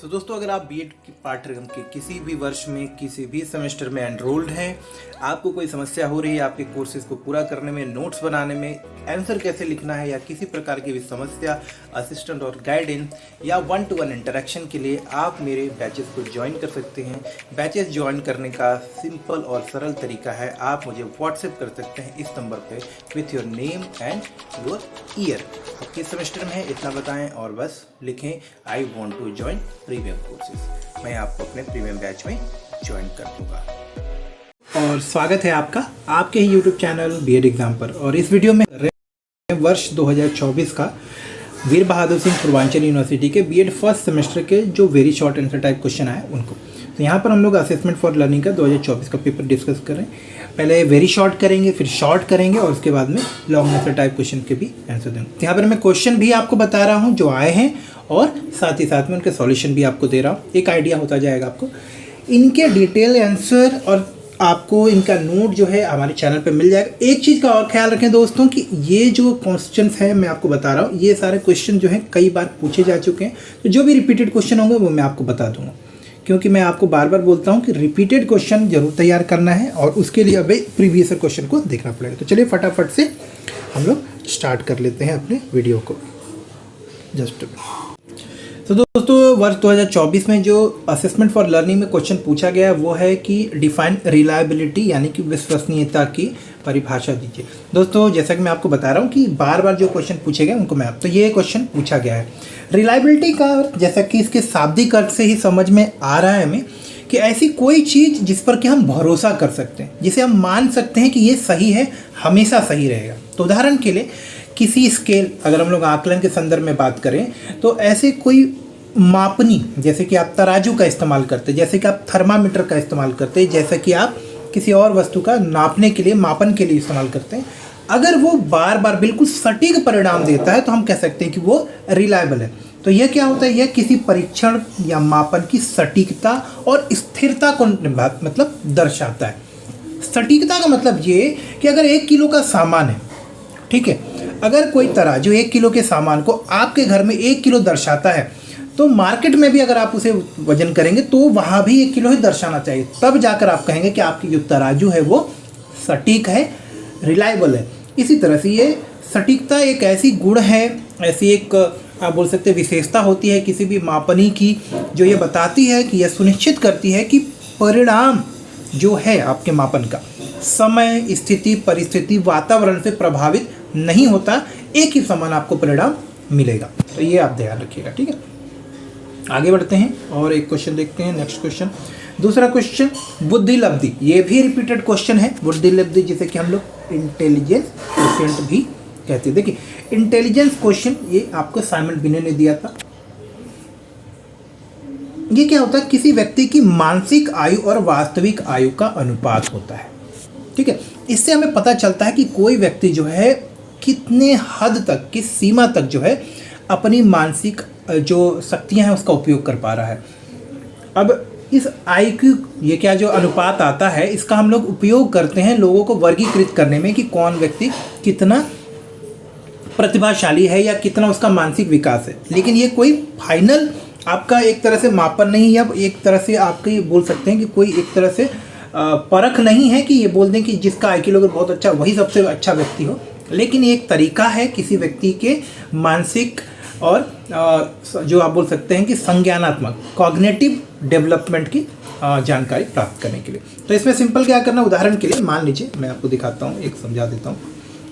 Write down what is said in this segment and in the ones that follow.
तो दोस्तों, अगर आप बीएड की पाठ्यक्रम के किसी भी वर्ष में किसी भी सेमेस्टर में एनरोल्ड हैं, आपको कोई समस्या हो रही है आपके कोर्सेज को पूरा करने में, नोट्स बनाने में, आंसर कैसे लिखना है या किसी प्रकार की भी समस्या, असिस्टेंट और गाइडेंस या 1-to-1 इंटरेक्शन के लिए आप मेरे बैचेस को ज्वाइन कर सकते हैं। बैचेस ज्वाइन करने का सिंपल और सरल तरीका है, आप मुझे व्हाट्सएप कर सकते हैं इस नंबर पे with your name and your year. आप किस सेमेस्टर में है इतना बताएं और बस लिखें I want to join premium courses. मैं आपको अपने प्रीमियम बैच में ज्वाइन कर दूंगा। और स्वागत है आपका आपके ही यूट्यूब चैनल बीएड एग्जाम पर। और इस वीडियो में वर्ष 2024 का वीर बहादुर सिंह पूर्वांचल यूनिवर्सिटी के बीएड फर्स्ट सेमेस्टर के जो very short answer type question आए उनको, तो यहाँ पर हम लोग असेसमेंट फॉर लर्निंग का 2024 का पेपर डिस्कस कर रहे हैं। पहले वेरी शॉर्ट करेंगे, फिर शॉर्ट करेंगे और उसके बाद में लॉन्ग आंसर टाइप क्वेश्चन के भी आंसर देंगे। तो यहाँ पर मैं क्वेश्चन भी आपको बता रहा हूँ जो आए हैं और साथ ही साथ में उनके सॉल्यूशन भी आपको दे रहा हूँ, एक आइडिया होता जाएगा आपको। इनके डिटेल आंसर और आपको इनका नोट जो है हमारे चैनल पे मिल जाएगा। एक चीज़ का और ख्याल रखें दोस्तों कि ये जो क्वेश्चंस हैं मैं आपको बता रहा हूँ, ये सारे क्वेश्चन जो हैं कई बार पूछे जा चुके हैं, तो जो भी रिपीटेड क्वेश्चन होंगे वो मैं आपको बता दूंगा, क्योंकि मैं आपको बार बार बोलता हूँ कि रिपीटेड क्वेश्चन जरूर तैयार करना है और उसके लिए अभी प्रीवियस क्वेश्चन को देखना पड़ेगा। तो चलिए फटाफट से हम लोग स्टार्ट कर लेते हैं अपने वीडियो को। जस्ट तो दोस्तों, वर्ष 2024 में जो असेसमेंट फॉर लर्निंग में क्वेश्चन पूछा गया है वो है कि डिफाइन रिलायबिलिटी यानी कि विश्वसनीयता की परिभाषा दीजिए। दोस्तों, जैसा कि मैं आपको बता रहा हूँ कि बार बार जो क्वेश्चन पूछे गए उनको मैं तो ये क्वेश्चन पूछा गया है रिलायबिलिटी का, जैसा कि इसके शाब्दिक अर्थ से ही समझ में आ रहा है हमें कि ऐसी कोई चीज़ जिस पर कि हम भरोसा कर सकते हैं, जिसे हम मान सकते हैं कि ये सही है, हमेशा सही रहेगा। तो उदाहरण के लिए किसी स्केल, अगर हम लोग आकलन के संदर्भ में बात करें तो ऐसे कोई मापनी, जैसे कि आप तराजू का इस्तेमाल करते हैं, जैसे कि आप थर्मामीटर का इस्तेमाल करते हैं, जैसे कि आप किसी और वस्तु का नापने के लिए, मापन के लिए इस्तेमाल करते हैं, अगर वो बार बार बिल्कुल सटीक परिणाम देता है तो हम कह सकते हैं कि वो रिलायबल है। तो यह क्या होता है, यह किसी परीक्षण या मापन की सटीकता और स्थिरता को मतलब दर्शाता है। सटीकता का मतलब ये कि अगर 1 किलो का सामान है, ठीक है, अगर कोई तराजू 1 किलो के सामान को आपके घर में 1 किलो दर्शाता है तो मार्केट में भी अगर आप उसे वजन करेंगे तो वहाँ भी 1 किलो ही दर्शाना चाहिए, तब जाकर आप कहेंगे कि आपकी जो तराजू है वो सटीक है, रिलायबल है। इसी तरह से ये सटीकता एक ऐसी गुण है, ऐसी एक आप बोल सकते हैं विशेषता होती है किसी भी मापनी की, जो ये बताती है कि यह सुनिश्चित करती है कि परिणाम जो है आपके मापन का समय, स्थिति, परिस्थिति, वातावरण से प्रभावित नहीं होता, एक ही समान आपको परिणाम मिलेगा। तो ये आप ध्यान रखिएगा, ठीक है। आगे बढ़ते हैं और एक क्वेश्चन देखते हैं। नेक्स्ट क्वेश्चन, दूसरा क्वेश्चन, बुद्धि लब्धि। ये भी रिपीटेड क्वेश्चन है, बुद्धि लब्धि, जिसे कि हम लोग इंटेलिजेंस क्वोशिएंट भी कहते हैं। देखिए, इंटेलिजेंस क्वोशिएंट ये आपको साइमन बिनेट ने दिया था। ये क्या होता है, किसी व्यक्ति की मानसिक आयु और वास्तविक आयु का अनुपात होता है, ठीक है। इससे हमें पता चलता है कि कोई व्यक्ति जो है कितने हद तक, किस सीमा तक जो है अपनी मानसिक जो शक्तियां हैं उसका उपयोग कर पा रहा है। अब इस IQ, ये क्या जो अनुपात आता है, इसका हम लोग उपयोग करते हैं लोगों को वर्गीकृत करने में कि कौन व्यक्ति कितना प्रतिभाशाली है या कितना उसका मानसिक विकास है। लेकिन ये कोई फाइनल आपका एक तरह से मापन नहीं, या एक तरह से आपके ये बोल सकते हैं कि कोई एक तरह से परख नहीं है कि ये बोल दें कि जिसका IQ लेवल बहुत अच्छा वही सबसे अच्छा व्यक्ति हो। लेकिन एक तरीका है किसी व्यक्ति के मानसिक और जो आप बोल सकते हैं कि संज्ञानात्मक कॉग्निटिव डेवलपमेंट की जानकारी प्राप्त करने के लिए। तो इसमें सिंपल क्या करना, उदाहरण के लिए मान लीजिए, मैं आपको दिखाता हूँ, एक समझा देता हूँ।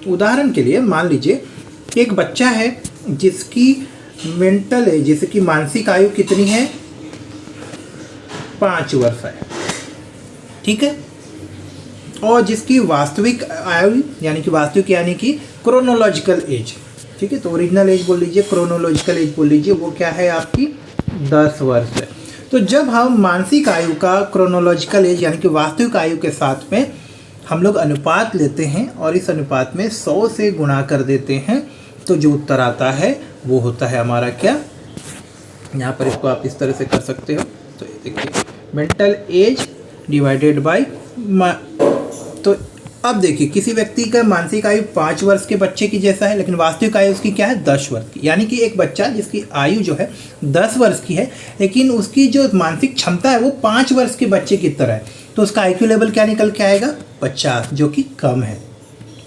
उदाहरण के लिए मान लीजिए एक बच्चा है जिसकी मेंटल एज, जैसे कि मानसिक आयु कितनी है, 5 वर्ष है, ठीक है, और जिसकी वास्तविक आयु यानी कि क्रोनोलॉजिकल एज, ठीक है, तो ओरिजिनल एज बोल लीजिए, क्रोनोलॉजिकल एज बोल लीजिए, वो क्या है आपकी 10 वर्ष है। तो जब हम मानसिक आयु का क्रोनोलॉजिकल एज यानी कि वास्तविक आयु के साथ में हम लोग अनुपात लेते हैं और इस अनुपात में 100 से गुणा कर देते हैं, तो जो उत्तर आता है वो होता है हमारा क्या, यहाँ पर इसको आप इस तरह से कर सकते हो। तो देखिए, मेंटल एज डिवाइडेड बाय, तो अब देखिए, किसी व्यक्ति का मानसिक आयु 5 वर्ष के बच्चे की जैसा है, लेकिन वास्तविक आयु उसकी क्या है, 10 वर्ष की। यानी कि एक बच्चा जिसकी आयु जो है 10 वर्ष की है, लेकिन उसकी जो मानसिक क्षमता है वो 5 वर्ष के बच्चे की तरह है, तो उसका IQ लेवल क्या निकल के आएगा, 50, जो कि कम है।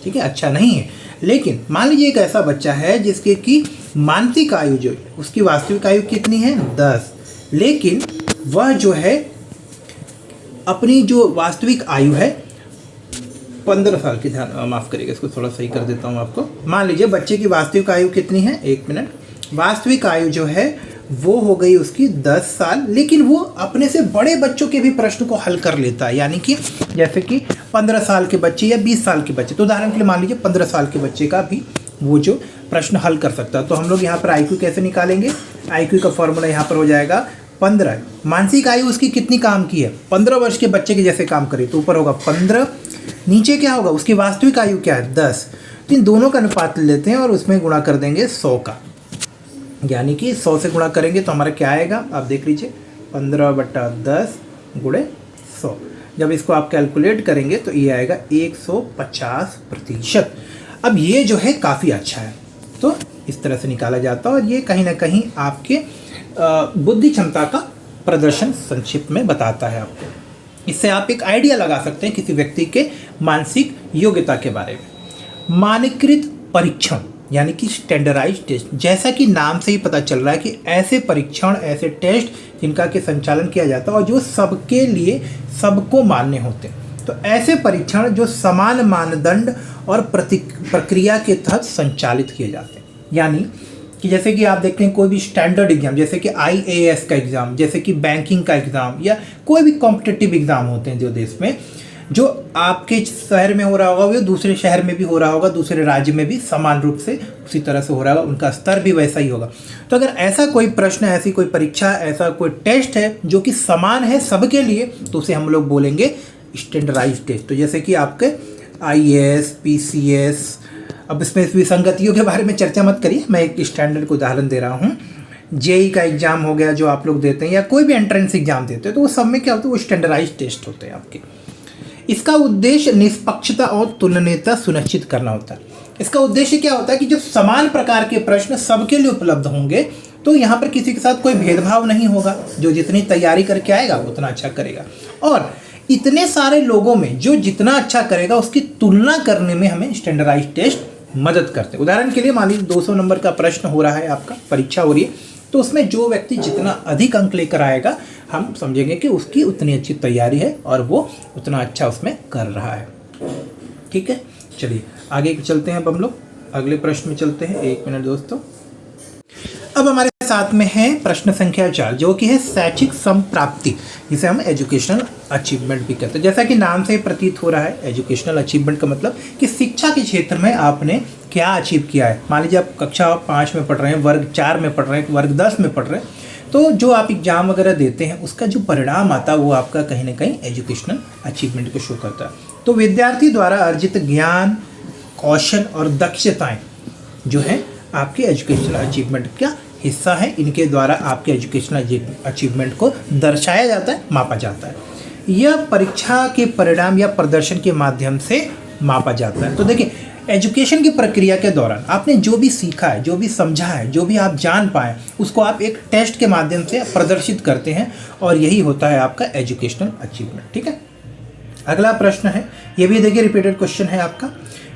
ठीक है, अच्छा नहीं है। लेकिन मान लीजिए एक ऐसा बच्चा है जिसके की मानसिक आयु जो उसकी वास्तविक आयु कितनी है, 10, लेकिन वह जो है अपनी जो वास्तविक आयु है 15 साल की, ध्यान माफ़ करिएगा, इसको थोड़ा सही कर देता हूँ आपको। मान लीजिए बच्चे की वास्तविक आयु कितनी है, 1 मिनट, वास्तविक आयु जो है वो हो गई उसकी 10 साल, लेकिन वो अपने से बड़े बच्चों के भी प्रश्न को हल कर लेता है। यानी कि जैसे कि 15 साल के बच्चे या 20 साल के बच्चे, तो उदाहरण के लिए मान लीजिए 15 साल के बच्चे का भी वो जो प्रश्न हल कर सकता है। तो हम लोग यहाँ पर IQ कैसे निकालेंगे, IQ का फॉर्मूला यहाँ पर हो जाएगा 15। मानसिक आयु उसकी कितनी काम की है, 15 वर्ष के बच्चे के जैसे काम करे, तो ऊपर होगा 15, नीचे क्या होगा, उसकी वास्तविक आयु क्या है, 10। तो इन दोनों का अनुपात ले लेते हैं और उसमें गुणा कर देंगे 100 का। यानी कि 100 से गुणा करेंगे तो हमारा क्या आएगा, आप देख लीजिए, 15/10 × 100। जब इसको आप कैलकुलेट करेंगे तो ये आएगा 150%। अब ये जो है काफ़ी अच्छा है, तो इस तरह से निकाला जाता है और ये कहीं ना कहीं आपके बुद्धि क्षमता का प्रदर्शन संक्षिप्त में बताता है आपको। इससे आप एक आइडिया लगा सकते हैं किसी व्यक्ति के मानसिक योग्यता के बारे में। मानकीकृत परीक्षण यानी कि स्टैंडर्डाइज टेस्ट, जैसा कि नाम से ही पता चल रहा है कि ऐसे परीक्षण, ऐसे टेस्ट जिनका के संचालन किया जाता है और जो सबके लिए सबको मान्य होते हैं। तो ऐसे परीक्षण जो समान मानदंड और प्रक्रिया के तहत संचालित किए जाते हैं। यानी कि जैसे कि आप देखते हैं कोई भी स्टैंडर्ड एग्जाम, जैसे कि IAS का एग्ज़ाम, जैसे कि बैंकिंग का एग्ज़ाम या कोई भी कॉम्पिटिटिव एग्ज़ाम होते हैं जो देश में, जो आपके शहर में हो रहा होगा वो दूसरे शहर में भी हो रहा होगा, दूसरे राज्य में भी समान रूप से उसी तरह से हो रहा होगा, उनका स्तर भी वैसा ही होगा। तो अगर ऐसा कोई प्रश्न, ऐसी कोई परीक्षा, ऐसा कोई टेस्ट है जो कि समान है सबके लिए, तो उसे हम लोग बोलेंगे स्टैंडर्डाइज्ड टेस्ट। तो जैसे कि आपके IAS, PCS, अब इसमें विसंगतियों के बारे में चर्चा मत करिए, मैं एक स्टैंडर्ड को उदाहरण दे रहा हूँ। JEE का एग्ज़ाम हो गया जो आप लोग देते हैं, या कोई भी एंट्रेंस एग्जाम देते हैं, तो वो सब में क्या होता है, वो स्टैंडर्डाइज्ड टेस्ट होते हैं आपके। इसका उद्देश्य निष्पक्षता और तुलनीयता सुनिश्चित करना होता है। इसका उद्देश्य क्या होता है कि जब समान प्रकार के प्रश्न सबके लिए उपलब्ध होंगे तो यहाँ पर किसी के साथ कोई भेदभाव नहीं होगा, जो जितनी तैयारी करके आएगा उतना अच्छा करेगा, और इतने सारे लोगों में जो जितना अच्छा करेगा उसकी तुलना करने में हमें स्टैंडर्डाइज्ड टेस्ट मदद करते हैं। उदाहरण के लिए मान लीजिए 200 नंबर का प्रश्न हो रहा है, आपका परीक्षा हो रही है, तो उसमें जो व्यक्ति जितना अधिक अंक लेकर आएगा हम समझेंगे कि उसकी उतनी अच्छी तैयारी है और वो उतना अच्छा उसमें कर रहा है। ठीक है, चलिए आगे चलते हैं। अब हम लोग अगले प्रश्न में चलते हैं। 1 मिनट दोस्तों। अब हमारे साथ में है प्रश्न संख्या 4, जो कि है शैक्षिक संप्राप्ति, जिसे हम एजुकेशनल अचीवमेंट भी कहते हैं। जैसा कि नाम से प्रतीत हो रहा है, एजुकेशनल अचीवमेंट का मतलब कि शिक्षा के क्षेत्र में आपने क्या अचीव किया है। मान लीजिए आप कक्षा 5 में पढ़ रहे हैं, वर्ग 4 में पढ़ रहे हैं, वर्ग 10 में पढ़ रहे हैं, तो जो आप एग्जाम वगैरह देते हैं उसका जो परिणाम आता है वो आपका कहीं ना कहीं एजुकेशनल अचीवमेंट को शो करता है। तो विद्यार्थी द्वारा अर्जित ज्ञान, कौशल और दक्षताएं जो है आपके एजुकेशनल अचीवमेंट का हिस्सा है। इनके द्वारा आपके एजुकेशनल अचीवमेंट को दर्शाया जाता है, मापा जाता है। यह परीक्षा के परिणाम या प्रदर्शन के माध्यम से मापा जाता है। तो देखिए, एजुकेशन की प्रक्रिया के दौरान आपने जो भी सीखा है, जो भी समझा है, जो भी आप जान पाए, उसको आप एक टेस्ट के माध्यम से प्रदर्शित करते हैं, और यही होता है आपका एजुकेशनल अचीवमेंट। ठीक है, अगला प्रश्न है, ये भी देखिए रिपीटेड क्वेश्चन है आपका।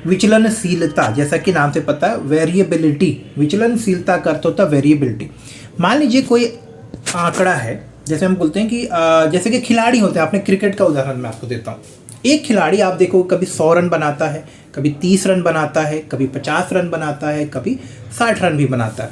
विचलनशीलता, जैसा कि नाम से पता है, वेरिएबिलिटी, विचलनशीलता का अर्थ होता है वेरिएबिलिटी। मान लीजिए कोई आंकड़ा है, जैसे हम बोलते हैं कि जैसे कि खिलाड़ी होते हैं, आपने क्रिकेट का उदाहरण मैं आपको देता हूँ। एक खिलाड़ी आप देखो कभी 100 रन बनाता है, कभी 30 रन बनाता है, कभी 50 रन बनाता है, कभी 60 रन भी बनाता है।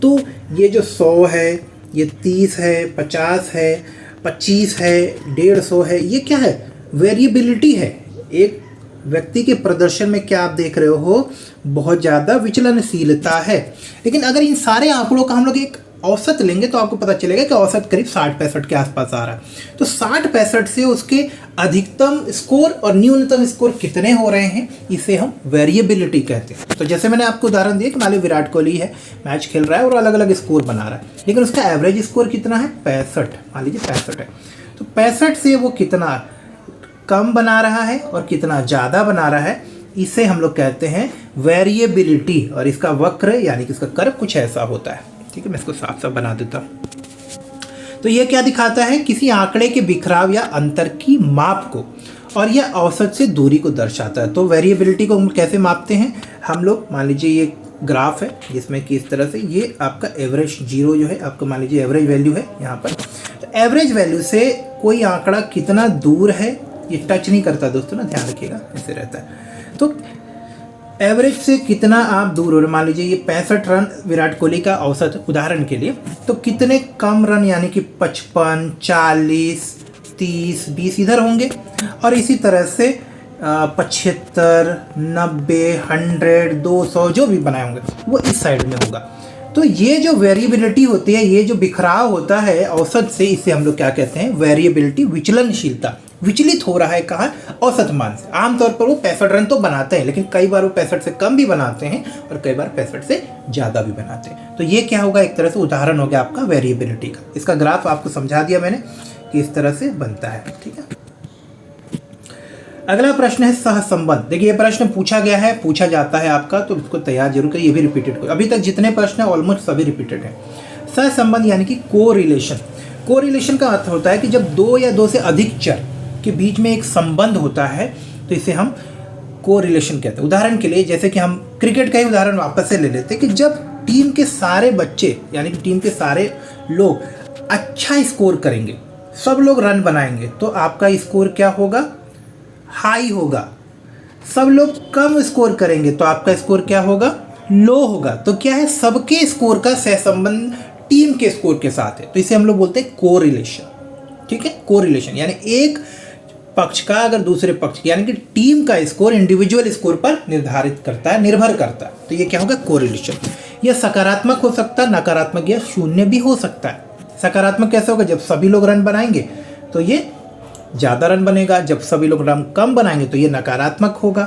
तो ये जो 100 है, ये 30 है, 50 है, 25 है, 150 है, ये क्या है, वेरिएबिलिटी है। एक व्यक्ति के प्रदर्शन में क्या आप देख रहे हो, बहुत ज़्यादा विचलनशीलता है। लेकिन अगर इन सारे आंकड़ों का हम लोग एक औसत लेंगे तो आपको पता चलेगा कि औसत करीब 60-65 के आसपास आ रहा है। तो 60-65 से उसके अधिकतम स्कोर और न्यूनतम स्कोर कितने हो रहे हैं, इसे हम वेरिएबिलिटी कहते हैं। तो जैसे मैंने आपको उदाहरण दिया कि मान लीजिए विराट कोहली है, मैच खेल रहा है और अलग अलग स्कोर बना रहा है, लेकिन उसका एवरेज स्कोर कितना है, 65, मान लीजिए 65 है। तो 65 से वो कितना कम बना रहा है और कितना ज़्यादा बना रहा है, इसे हम लोग कहते हैं वेरिएबिलिटी। और इसका वक्र यानी कि इसका कर्व कुछ ऐसा होता है। ठीक है, मैं इसको साफ साफ बना देता हूँ। तो ये क्या दिखाता है, किसी आंकड़े के बिखराव या अंतर की माप को, और यह औसत से दूरी को दर्शाता है। तो वेरिएबिलिटी को हम कैसे मापते हैं, हम लोग मान लीजिए ये ग्राफ है जिसमें कि इस तरह से ये आपका एवरेज जीरो जो है आपका मान लीजिए एवरेज वैल्यू है यहाँ पर। तो एवरेज वैल्यू से कोई आंकड़ा कितना दूर है ये टच नहीं करता दोस्तों ना, ध्यान रखिएगा, ऐसे रहता है। तो एवरेज से कितना आप दूर हो रहे, मान लीजिए ये 65 रन विराट कोहली का औसत उदाहरण के लिए, तो कितने कम रन यानी कि 55, 40, 30, 20 इधर होंगे, और इसी तरह से 75, 90, 100, 200 जो भी बनाए होंगे वो इस साइड में होगा। तो ये जो वेरिएबिलिटी होती है, ये जो बिखराव होता है औसत से, इसे हम लोग क्या कहते हैं, वेरिएबिलिटी, विचलनशीलता। विचलित हो रहा है कहाँ, औसत मान से। आमतौर पर वो 65 रन तो बनाते हैं, लेकिन कई बार वो 65 से कम भी बनाते हैं और कई बार 65 से ज़्यादा भी बनाते हैं। तो ये क्या होगा, एक तरह से उदाहरण हो गया आपका वेरिएबिलिटी का। इसका ग्राफ आपको समझा दिया मैंने कि इस तरह से बनता है। ठीक है, अगला प्रश्न है सहसंबंध। देखिए ये प्रश्न पूछा गया है, पूछा जाता है आपका, तो इसको तैयार जरूर करिए। ये भी रिपीटेड, अभी तक जितने प्रश्न हैं ऑलमोस्ट सभी रिपीटेड हैं। सहसंबंध यानी कि कोरिलेशन। कोरिलेशन का अर्थ होता है कि जब दो या दो से अधिक चर के बीच में एक संबंध होता है तो इसे हम कोरिलेशन कहते हैं। उदाहरण के लिए जैसे कि हम क्रिकेट का ही उदाहरण वापस से ले लेते हैं कि जब टीम के सारे बच्चे यानी कि टीम के सारे लोग अच्छा स्कोर करेंगे, सब लोग रन बनाएंगे, तो आपका स्कोर क्या होगा, हाई होगा। सब लोग कम स्कोर करेंगे तो आपका स्कोर क्या होगा, लो होगा। तो क्या है, सबके स्कोर का सहसंबंध टीम के स्कोर के साथ है, तो इसे हम लोग बोलते हैं कोरिलेशन। ठीक है, कोरिलेशन यानी एक पक्ष का अगर दूसरे पक्ष यानी कि टीम का स्कोर इंडिविजुअल स्कोर पर निर्धारित करता है, निर्भर करता है, तो ये क्या होगा, कोरिलेशन। यह सकारात्मक हो सकता है, नकारात्मक या शून्य भी हो सकता है। सकारात्मक कैसे होगा, जब सभी लोग रन बनाएंगे तो ये ज़्यादा रन बनेगा, जब सभी लोग रन कम बनाएंगे तो ये नकारात्मक होगा।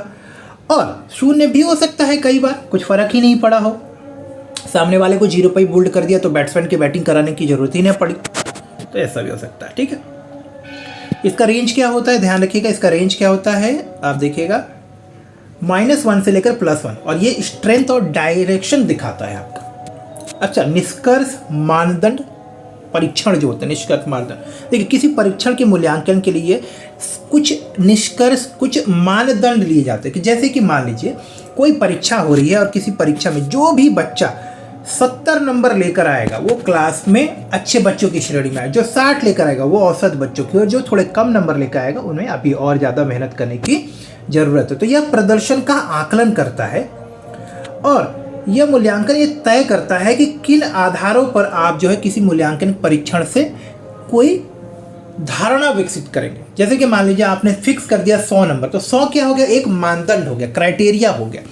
और शून्य भी हो सकता है, कई बार कुछ फर्क ही नहीं पड़ा हो, सामने वाले को 0 पर ही बोल्ड कर दिया तो बैट्समैन की बैटिंग कराने की जरूरत ही नहीं पड़ी, तो ऐसा भी हो सकता है। ठीक है, इसका रेंज क्या होता है, ध्यान रखिएगा, इसका रेंज क्या होता है, आप देखिएगा -1 से लेकर +1, और ये स्ट्रेंथ और डायरेक्शन दिखाता है आपका। अच्छा, निष्कर्ष मानदंड परीक्षण जो होते हैं, निष्कर्ष मानदंड, देखिए किसी परीक्षण के मूल्यांकन के लिए कुछ निष्कर्ष, कुछ मानदंड लिए जाते हैं। कि जैसे कि मान लीजिए कोई परीक्षा हो रही है और किसी परीक्षा में जो भी बच्चा 70 नंबर लेकर आएगा वो क्लास में अच्छे बच्चों की श्रेणी में आए, जो 60 लेकर आएगा वो औसत बच्चों की, और जो थोड़े कम नंबर लेकर आएगा उन्हें अभी और ज़्यादा मेहनत करने की ज़रूरत है। तो यह प्रदर्शन का आकलन करता है, और यह मूल्यांकन ये तय करता है कि किन आधारों पर आप जो है किसी मूल्यांकन परीक्षण से कोई धारणा विकसित करेंगे। जैसे कि मान लीजिए आपने फिक्स कर दिया 100 नंबर, तो 100 क्या हो गया, एक मानदंड हो गया, क्राइटेरिया हो गया।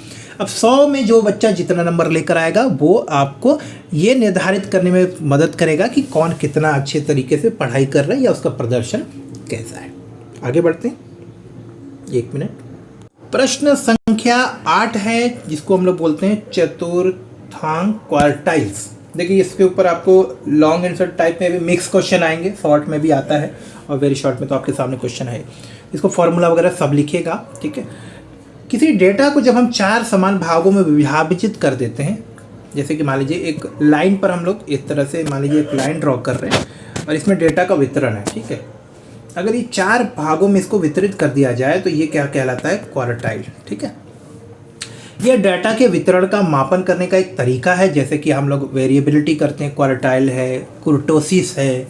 अब 100 में जो बच्चा जितना नंबर लेकर आएगा वो आपको ये निर्धारित करने में मदद करेगा कि कौन कितना अच्छे तरीके से पढ़ाई कर रहा है या उसका प्रदर्शन कैसा है। आगे बढ़ते हैं, 1 मिनट। प्रश्न संख्या 8 है, जिसको हम लोग बोलते हैं चतुर्थांक क्वार्टाइल्स। देखिए इसके ऊपर आपको लॉन्ग आंसर टाइप में भी मिक्स क्वेश्चन आएंगे, शॉर्ट में भी आता है और वेरी शॉर्ट में तो आपके सामने क्वेश्चन है। इसको फॉर्मूला वगैरह सब लिखिएगा। ठीक है, किसी डेटा को जब हम 4 समान भागों में विभाजित कर देते हैं, जैसे कि मान लीजिए एक लाइन पर हम लोग इस तरह से मान लीजिए एक लाइन ड्रॉ कर रहे हैं और इसमें डेटा का वितरण है। ठीक है, अगर ये 4 भागों में इसको वितरित कर दिया जाए तो ये क्या कहलाता है, क्वार्टाइल। ठीक है, यह डाटा के वितरण का मापन करने का एक तरीका है, जैसे कि हम लोग वेरिएबिलिटी करते हैं, क्वार्टाइल है, कुर्टोसिस है,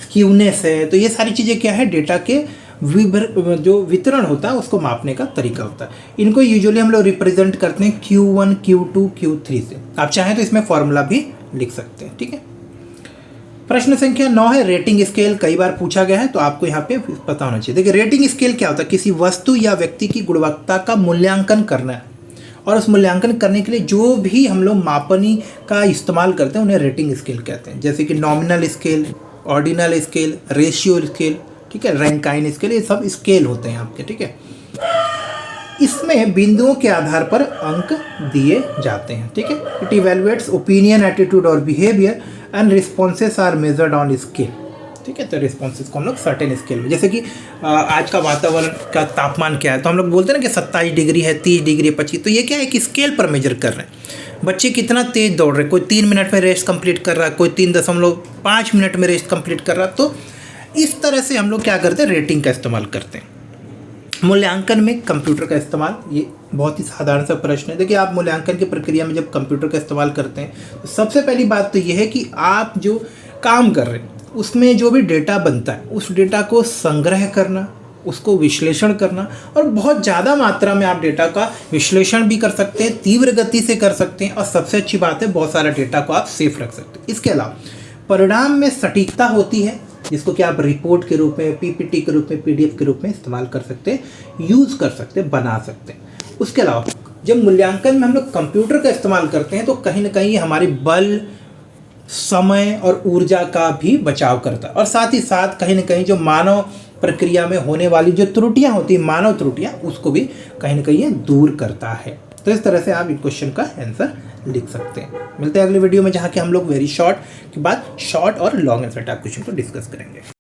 स्क्यूनेस है। तो ये सारी चीज़ें क्या है, डेटा के जो वितरण होता है उसको मापने का तरीका होता है। इनको यूजुअली हम लोग रिप्रेजेंट करते हैं Q1, Q2, Q3 से। आप चाहें तो इसमें फॉर्मूला भी लिख सकते हैं। ठीक है, प्रश्न संख्या 9 है रेटिंग स्केल। कई बार पूछा गया है तो आपको यहाँ पे पता होना चाहिए। देखिए रेटिंग स्केल क्या होता है, किसी वस्तु या व्यक्ति की गुणवत्ता का मूल्यांकन करना है, और उस मूल्यांकन करने के लिए जो भी हम लोग मापनी का इस्तेमाल करते हैं उन्हें रेटिंग स्केल कहते हैं। जैसे कि nominal scale, ordinal scale, ratio scale, ठीक है, रैंकाइन स्केल, ये सब स्केल होते हैं आपके। ठीक है, इसमें बिंदुओं के आधार पर अंक दिए जाते हैं। ठीक है, इट इवेलुएट्स ओपिनियन, एटीट्यूड और behaviour and responses are measured on scale. ठीक है। तो रिस्पॉन्सेज को हम लोग सर्टेन स्केल में, जैसे कि आज का वातावरण का तापमान क्या है, तो हम लोग बोलते हैं ना कि 27 डिग्री है, 30 डिग्री है, 25, तो ये क्या है कि स्केल पर मेजर कर रहे हैं। बच्चे कितना तेज दौड़ रहे हैं, कोई 3 मिनट में रेस कंप्लीट कर रहा है, कोई 3.5 मिनट में रेस कंप्लीट कर रहा है। तो इस तरह से हम लोग क्या करते हैं, रेटिंग का इस्तेमाल करते हैं। मूल्यांकन में कंप्यूटर का इस्तेमाल, ये बहुत ही साधारण सा प्रश्न है। देखिए, आप मूल्यांकन की प्रक्रिया में जब कंप्यूटर का इस्तेमाल करते हैं तो सबसे पहली बात तो ये है कि आप जो काम कर रहे हैं उसमें जो भी डेटा बनता है उस डेटा को संग्रह करना, उसको विश्लेषण करना, और बहुत ज़्यादा मात्रा में आप डेटा का विश्लेषण भी कर सकते हैं, तीव्र गति से कर सकते हैं, और सबसे अच्छी बात है बहुत सारा डेटा को आप सेफ रख सकते हैं। इसके अलावा परिणाम में सटीकता होती है, जिसको कि आप रिपोर्ट के रूप में, पीपीटी के रूप में, पीडीएफ के रूप में इस्तेमाल कर सकते हैं, यूज़ कर सकते हैं, बना सकते हैं। उसके अलावा जब मूल्यांकन में हम लोग कंप्यूटर का इस्तेमाल करते हैं तो कहीं ना कहीं हमारी बल, समय और ऊर्जा का भी बचाव करता है, और साथ ही साथ कहीं ना कहीं जो मानव प्रक्रिया में होने वाली जो त्रुटियां होती हैं, मानव त्रुटियां, उसको भी कहीं ना कहीं ये दूर करता है। तो इस तरह से आप इन क्वेश्चन का आंसर लिख सकते हैं। मिलते हैं अगले वीडियो में, जहाँ कि हम लोग वेरी शॉर्ट के बाद शॉर्ट और लॉन्ग आंसर टाइप क्वेश्चन को डिस्कस करेंगे।